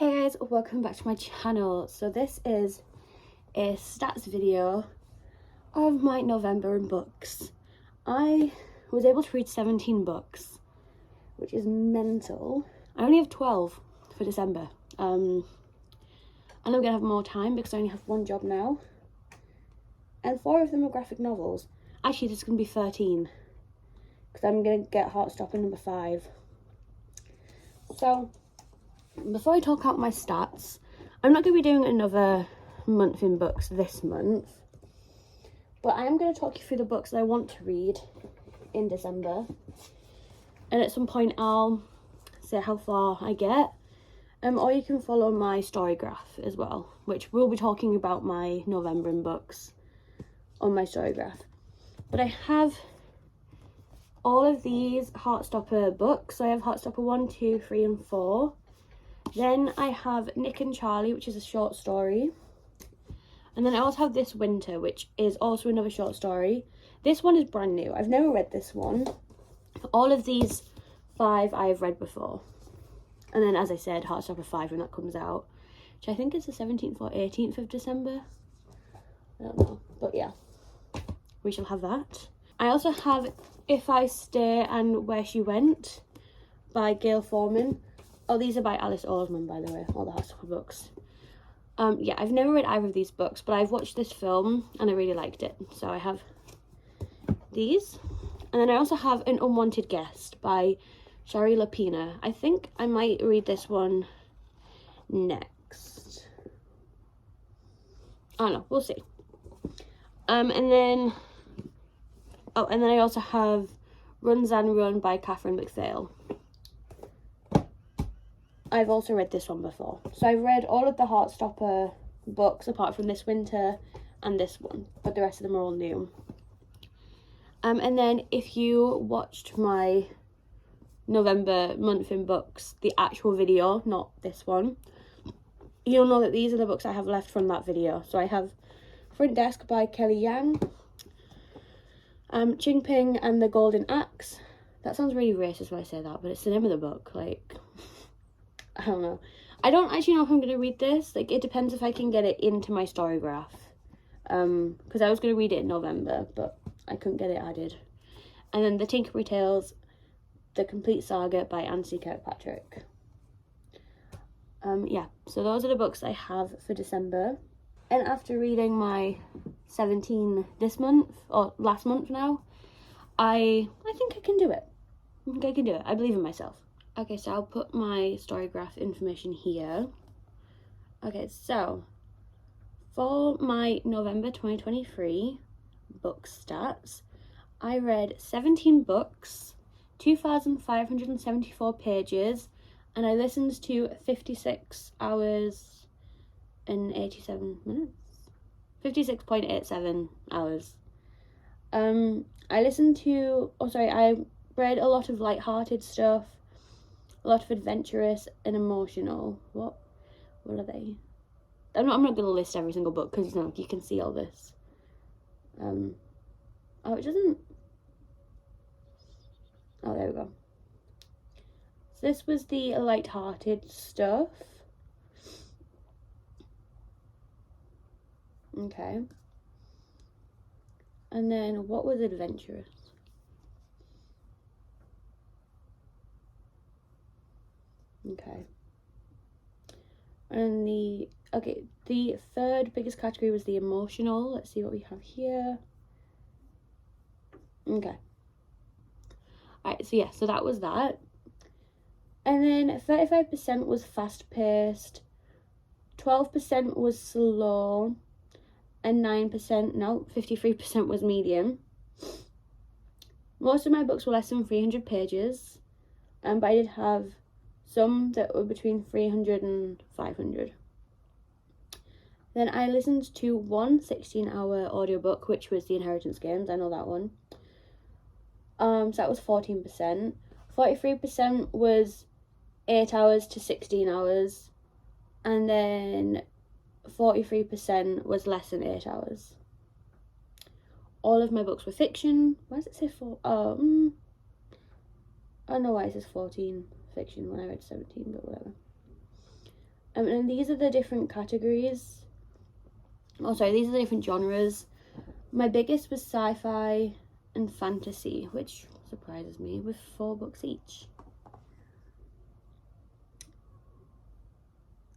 Hey guys, welcome back to my channel. So this is a stats video of my November in books. I was able to read 17 books, which is mental. I only have 12 for December. And I'm gonna have more time because I only have one job now. And 4 of them are graphic novels. Actually, this is gonna be 13 because I'm gonna get Heartstopper number 5. So before I talk out my stats, I'm not going to be doing another month in books this month, but I am going to talk you through the books that I want to read in December, and at some point I'll say how far I get, or you can follow my story graph as well, which we'll be talking about my November in books on my story graph. But I have all of these Heartstopper books. So I have Heartstopper 1, 2, 3 and 4. Then I have Nick and Charlie, which is a short story. And then I also have This Winter, which is also another short story. This one is brand new. I've never read this one. All of these 5 I have read before. And then, as I said, Heartstopper 5 when that comes out, which I think is the 17th or 18th of December. I don't know. But yeah, we shall have that. I also have If I Stay and Where She Went by Gail Forman. Oh, these are by Alice Oseman, by the way, all the Heartstopper books. Yeah, I've never read either of these books, but I've watched this film and I really liked it. So I have these. And then I also have An Unwanted Guest by Shari Lapina. I think I might read this one next. I don't know, we'll see. And then I also have Run Zan Run by Catherine McPhail. I've also read this one before. So I've read all of the Heartstopper books apart from This Winter and this one, but the rest of them are all new. And then if you watched my November month in books, the actual video, not this one, you'll know that these are the books I have left from that video. So I have Front Desk by Kelly Yang, Ching Ping and the Golden Axe. That sounds really racist when I say that, but it's the name of the book, like... I don't know. I don't actually know if I'm going to read this. Like, it depends if I can get it into my story graph. Because I was going to read it in November, but I couldn't get it added. And then The Tinkerbell Tales, The Complete Saga by Anthony Kirkpatrick. Yeah, so those are the books I have for December. And after reading my 17 this month, or last month now, I think I can do it. I think I can do it. I believe in myself. Okay, so I'll put my story graph information here. Okay, so for my November 2023 book stats, I read 17 books, 2,574 pages, and I listened to 56 hours and 87 minutes. 56.87 hours. I read a lot of light-hearted stuff, a lot of adventurous and emotional. What are they? I'm not going to list every single book because you can see all this. Oh, it doesn't. Oh, there we go. So this was the light-hearted stuff. Okay. And then what was adventurous? Okay. And the third biggest category was the emotional. Let's see what we have here. Okay. Alright, so yeah, so that was that. And then 35% was fast-paced, 12% was slow, and 53% was medium. Most of my books were less than 300 pages, but I did have some that were between 300 and 500. Then I listened to one 16-hour audiobook, which was The Inheritance Games. I know that one. So that was 14%. 43% was 8 hours to 16 hours. And then 43% was less than 8 hours. All of my books were fiction. Why does it say 4? I don't know why it says 14 fiction when I read 17, but whatever. And these are the different categories. Oh, sorry, these are the different genres. My biggest was sci-fi and fantasy, which surprises me, with 4 books each.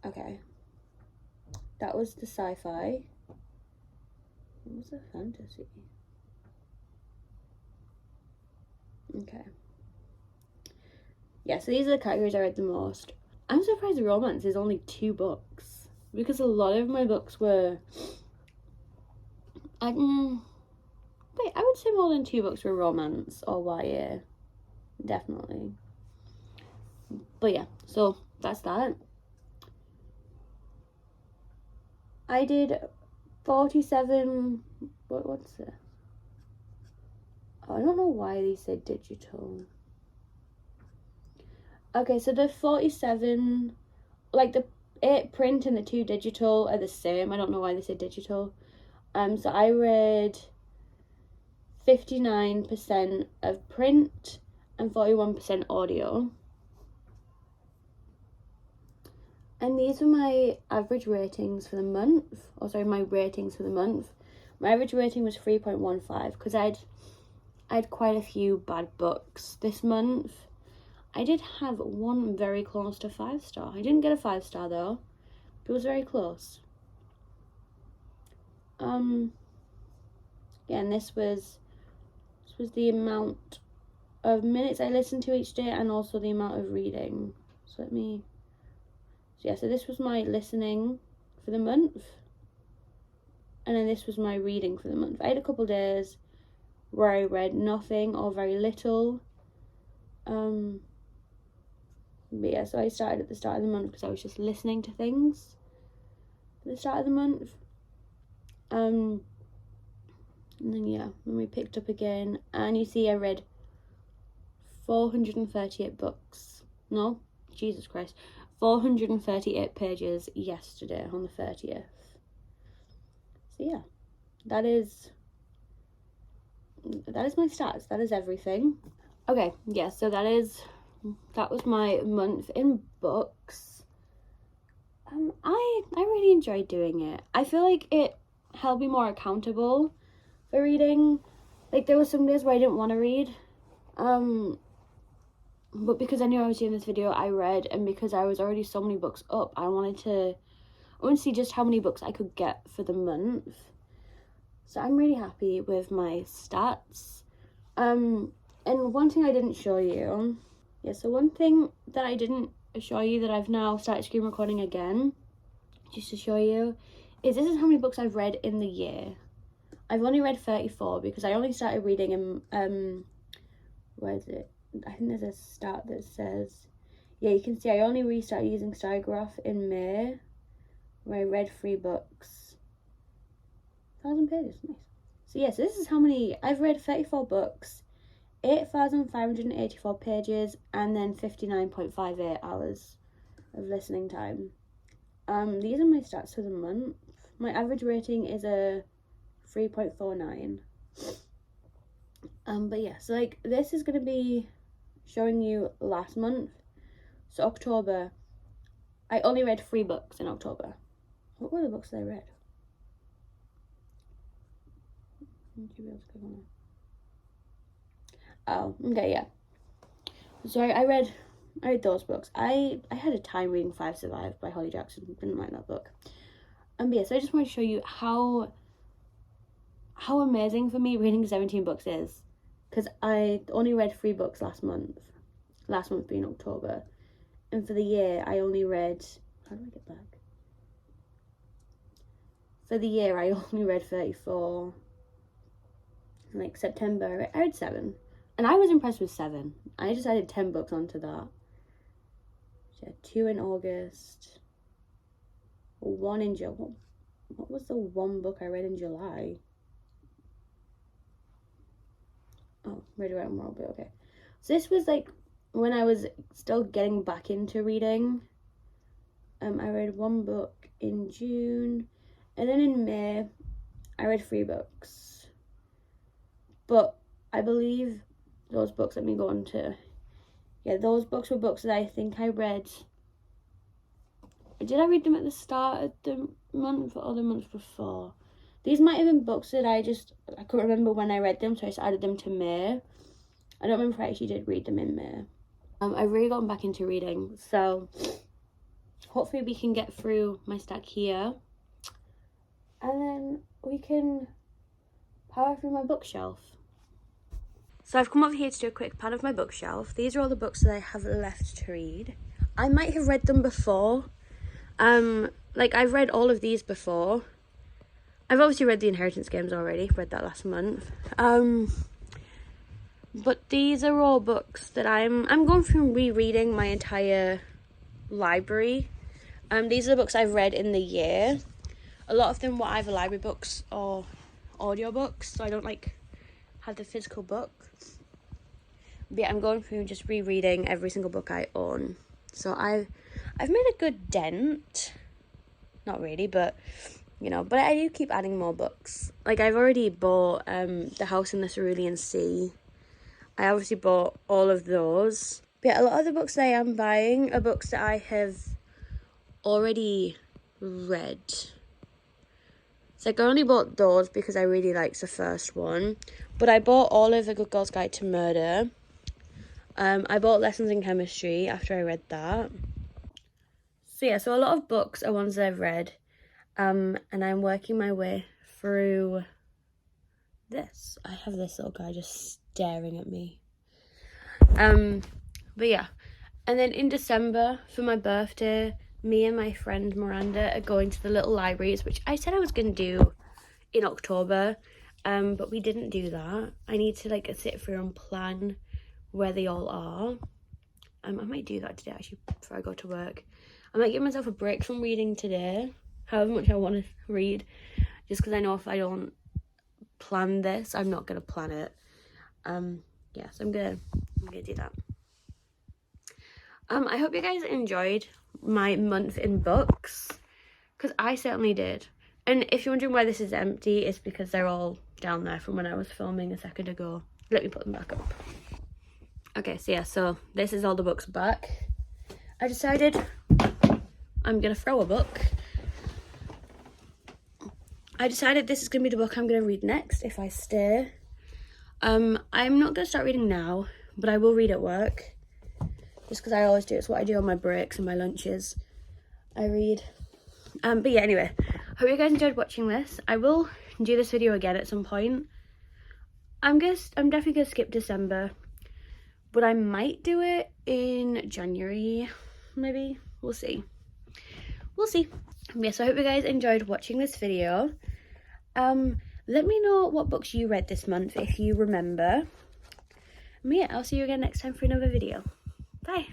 Okay. That was the sci-fi. What was the fantasy? Okay. Yeah, so these are the categories I read the most. I'm surprised romance is only 2 books, because a lot of my books were... I would say more than 2 books were romance or YA. Definitely. But yeah, so that's that. I did 47... What's this? Oh, I don't know why these say digital. Okay, so the 47, like the 8 print and the 2 digital are the same. I don't know why they say digital. So I read 59% of print and 41% audio. And these were my average ratings for the month. Oh, sorry, my ratings for the month. My average rating was 3.15 because I had quite a few bad books this month. I did have one very close to 5-star. I didn't get a 5-star though, but it was very close. Yeah, and this was the amount of minutes I listened to each day and also the amount of reading. So so this was my listening for the month, and then this was my reading for the month. I had a couple days where I read nothing or very little. But yeah, so I started at the start of the month because I was just listening to things at the start of the month. And then yeah, when we picked up again, and you see I read 438 books. No, Jesus Christ. 438 pages yesterday on the 30th. So yeah, that is my stats. That is everything. Okay, yeah, so that was my month in books. I really enjoyed doing it. I feel like it held me more accountable for reading. Like, there were some days where I didn't want to read, but because I knew I was doing this video, I read, and because I was already so many books up, I wanted to see just how many books I could get for the month. So I'm really happy with my stats. And one thing I didn't show you, so one thing that I didn't show you that I've now started screen recording again, just to show you, is this is how many books I've read in the year. I've only read 34 because I only started reading in, where is it? I think there's a stat that says, yeah, you can see I only restarted using Stargraph in May, where I read 3 books. 1,000 pages, nice. So yes, this is how many, I've read 34 books, 8,584 pages, and then 59.58 hours of listening time. These are my stats for the month. My average rating is a 3.49. But yeah, so like this is gonna be showing you last month. So October, I only read 3 books in October. What were the books that I read? Oh, okay, yeah. So I read those books. I had a time reading 5 Survive by Holly Jackson. Didn't like that book. But yeah, so I just want to show you how amazing for me reading 17 books is. Because I only read 3 books last month. Last month being October. And for the year, I only read... How do I get back? For the year, I only read 34. And like September, I read 7. And I was impressed with 7. I just added 10 books onto that. So 2 in August. 1 in July. What was the 1 book I read in July? Oh, Ready, Write, and Roll, okay. So this was like when I was still getting back into reading. I read 1 book in June, and then in May, I read 3 books. But I believe those books, let me go on to, yeah, those books were books that I think I read Did I read them at the start of the month or the month before? These might have been books that I couldn't remember when I read them, so I just added them to May. I don't remember if I actually did read them in May. I've really gotten back into reading, so hopefully we can get through my stack here. And then we can power through my bookshelf. So I've come over here to do a quick pan of my bookshelf. These are all the books that I have left to read. I might have read them before. Like I've read all of these before. I've obviously read the Inheritance Games already, read that last month. But these are all books that I'm going through rereading my entire library. These are the books I've read in the year. A lot of them were either library books or audiobooks, so I don't like have the physical book. But yeah, I'm going through just rereading every single book I own. So I've made a good dent. Not really, but you know, but I do keep adding more books. Like I've already bought The House in the Cerulean Sea. I obviously bought all of those. But yeah, a lot of the books that I am buying are books that I have already read. So like I only bought those because I really liked the first one. But I bought all of The Good Girl's Guide to Murder. I bought Lessons in Chemistry after I read that. So yeah, so a lot of books are ones that I've read. And I'm working my way through this. I have this little guy just staring at me. But yeah. And then in December, for my birthday, me and my friend Miranda are going to the little libraries, which I said I was going to do in October. But we didn't do that. I need to like sit through and plan where they all are. I might do that today actually before I go to work. I might give myself a break from reading today, however much I want to read, just because I know if I don't plan this, I'm not going to plan it. Yeah, so I'm gonna do that. I hope you guys enjoyed my month in books, because I certainly did. And if you're wondering why this is empty, it's because they're all down there from when I was filming a second ago. Let me put them back up. Okay, so yeah, so this is all the books back. I decided I'm gonna throw a book. I decided this is gonna be the book I'm gonna read next if I stay. I'm not gonna start reading now, but I will read at work. Just because I always do. It's what I do on my breaks and my lunches. I read. But yeah, anyway. Hope you guys enjoyed watching this. I will do this video again at some point. I'm definitely gonna skip December. But I might do it in January, maybe. We'll see. We'll see. Yeah, so I hope you guys enjoyed watching this video. Let me know what books you read this month if you remember. And yeah, I'll see you again next time for another video. Bye.